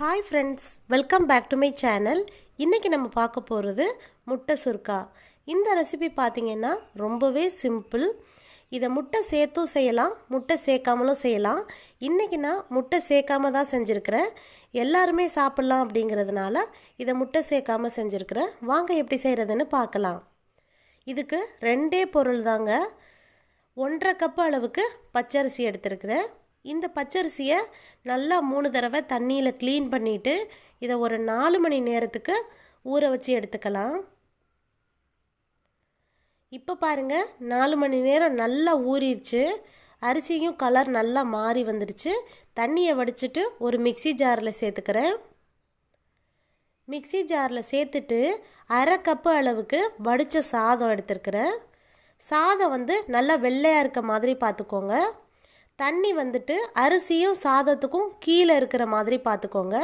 Hi friends, welcome back to my channel. இன்னைக்கு நம்ம பார்க்க போகிறது முட்டை சுர்க்கா. இந்த ரெசிபி பார்த்தீங்கன்னா ரொம்பவே சிம்பிள். இதை முட்டை சேர்த்தும் செய்யலாம், முட்டை சேர்க்காமலும் செய்யலாம். இன்னைக்கு நான் முட்டை சேர்க்காம தான் செஞ்சுருக்கிறேன். எல்லாருமே சாப்பிட்லாம் அப்படிங்கிறதுனால இதை முட்டை சேர்க்காம செஞ்சுருக்கிறேன். வாங்க எப்படி செய்கிறதுன்னு பார்க்கலாம். இதுக்கு ரெண்டே பொருள் தாங்க. 1.5 கப் அளவுக்கு பச்சரிசி எடுத்துருக்கிறேன். இந்த பச்சரிசியை நல்லா 3 தடவை தண்ணியில் க்ளீன் பண்ணிவிட்டு இதை ஒரு 4 மணி நேரத்துக்கு ஊற வச்சு எடுத்துக்கலாம். இப்போ பாருங்கள், 4 மணி நேரம் நல்லா ஊறிடுச்சு. அரிசியும் கலர் நல்லா மாறி வந்துடுச்சு. தண்ணியை வடிச்சிட்டு ஒரு மிக்ஸி ஜாரில் சேர்த்துக்கிறேன். மிக்ஸி ஜாரில் சேர்த்துட்டு 1/2 கப்பு அளவுக்கு வடித்த சாதம் எடுத்துருக்கிறேன். சாதம் நல்லா வெள்ளையாக இருக்க மாதிரி பார்த்துக்கோங்க. தண்ணி அரிசியும் சாதத்துக்கும் கீழே இருக்கிற மாதிரி பார்த்துக்கோங்க.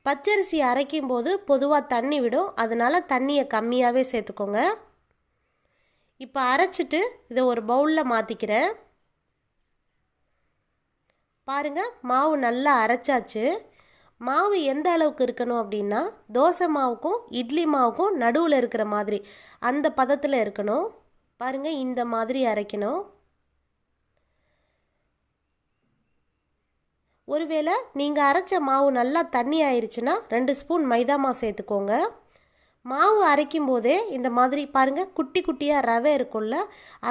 பச்சரிசி அரைக்கும் போது பொதுவாக தண்ணி விடும், அதனால் தண்ணியை கம்மியாகவே சேர்த்துக்கோங்க. இப்போ அரைச்சிட்டு இதை ஒரு பவுலில் மாற்றிக்கிறேன். பாருங்கள், மாவு நல்லா அரைச்சாச்சு. மாவு எந்த அளவுக்கு இருக்கணும் அப்படின்னா, தோசை மாவுக்கும் இட்லி மாவுக்கும் நடுவில் இருக்கிற மாதிரி அந்த பதத்தில் இருக்கணும். பாருங்கள், இந்த மாதிரி அரைக்கணும். ஒருவேளை நீங்கள் அரைச்ச மாவு நல்லா தண்ணி ஆயிடுச்சுன்னா 2 ஸ்பூன் மைதா மாவு சேர்த்துக்கோங்க. மாவு அரைக்கும் போதே இந்த மாதிரி பாருங்கள், குட்டி குட்டியாக ரவை இருக்கும்ல,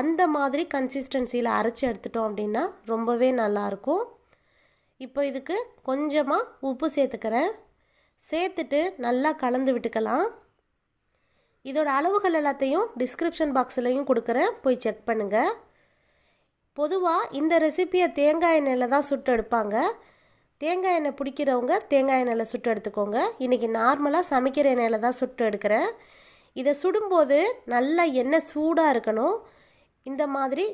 அந்த மாதிரி கன்சிஸ்டன்சியில் அரைச்சி எடுத்துட்டோம் அப்படின்னா ரொம்பவே நல்லாயிருக்கும். இப்போ இதுக்கு கொஞ்சமாக உப்பு சேர்த்துக்கிறேன். சேர்த்துட்டு நல்லா கலந்து விட்டுக்கலாம். இதோட அளவுகள் எல்லாத்தையும் டிஸ்கிரிப்ஷன் பாக்ஸ்லையும் கொடுக்குறேன், போய் செக் பண்ணுங்கள். பொதுவாக இந்த ரெசிப்பியை தேங்காய் எண்ணெயில் தான் சுட்டு எடுப்பாங்க. தேங்காய் எண்ணெய் பிடிக்கிறவங்க தேங்காய் எண்ணெயில் சுட்டு எடுத்துக்கோங்க. இன்றைக்கி நார்மலாக சமைக்கிற எண்ணெயில் தான் சுட்டு எடுக்கிறேன். இதை சுடும்போது நல்லா எண்ணெய் சூடாக இருக்கணும். இந்த மாதிரி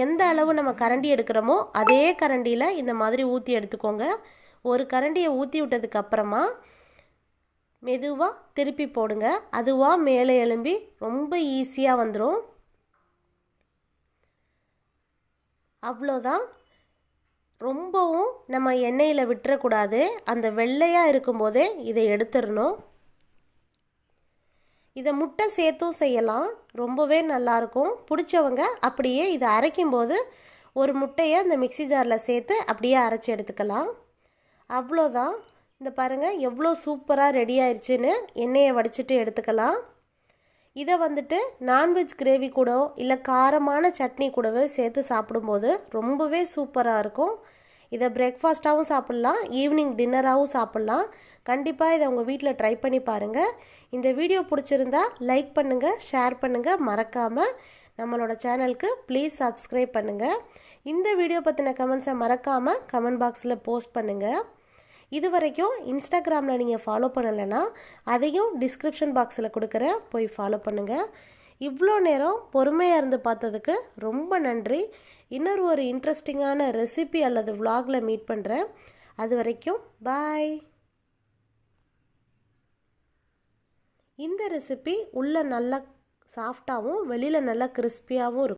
எந்த அளவு நம்ம கரண்டி எடுக்கிறோமோ அதே கரண்டியில் இந்த மாதிரி ஊற்றி எடுத்துக்கோங்க. ஒரு கரண்டியை ஊற்றி விட்டதுக்கப்புறமா மெதுவாக திருப்பி போடுங்க. அதுவாக மேலே எழும்பி ரொம்ப ஈஸியாக வந்துடும். அவ்வளோதான். ரொம்பவும் நம்ம எண்ணெயில் விட்டுறக்கூடாது. அந்த வெள்ளையாக இருக்கும்போதே இதை எடுத்துடணும். இதை முட்டை சேர்த்தும் செய்யலாம், ரொம்பவே நல்லாயிருக்கும். பிடிச்சவங்க அப்படியே இதை அரைக்கும்போது ஒரு முட்டையை இந்த மிக்ஸி ஜாரில் சேர்த்து அப்படியே அரைச்சி எடுத்துக்கலாம். அவ்வளோதான். இந்த பாருங்கள், எவ்வளோ சூப்பராக ரெடி ஆயிடுச்சுன்னு. எண்ணெயை வடிச்சிட்டு எடுத்துக்கலாம். இதை நான்வெஜ் கிரேவி கூட இல்லை காரமான சட்னி கூடவே சேர்த்து சாப்பிடும்போது ரொம்பவே சூப்பராக இருக்கும். இதை பிரேக்ஃபாஸ்ட்டாகவும் சாப்பிட்லாம், ஈவினிங் டின்னராகவும் சாப்பிட்லாம். கண்டிப்பாக இதை உங்கள் வீட்டில் ட்ரை பண்ணி பாருங்கள். இந்த வீடியோ பிடிச்சிருந்தா லைக் பண்ணுங்கள், ஷேர் பண்ணுங்கள். மறக்காமல் நம்மளோட சேனலுக்கு ப்ளீஸ் சப்ஸ்கிரைப் பண்ணுங்கள். இந்த வீடியோ பற்றின கமெண்ட்ஸை மறக்காமல் கமெண்ட் பாக்ஸில் போஸ்ட் பண்ணுங்கள். இது வரைக்கும் இன்ஸ்டாகிராமில் நீங்கள் ஃபாலோ பண்ணலைன்னா அதையும் டிஸ்கிரிப்ஷன் பாக்ஸில் கொடுக்குறேன், போய் ஃபாலோ பண்ணுங்கள். இவ்வளோ நேரம் பொறுமையாக இருந்து பார்த்ததுக்கு ரொம்ப நன்றி. இன்னொரு ஒரு இன்ட்ரெஸ்டிங்கான ரெசிபி அல்லது விலாகில் மீட் பண்ணுறேன். அது வரைக்கும் பாய். இந்த ரெசிபி உள்ளே நல்லா சாஃப்டாகவும் வெளியில் நல்லா கிறிஸ்பியாகவும் இருக்கும்.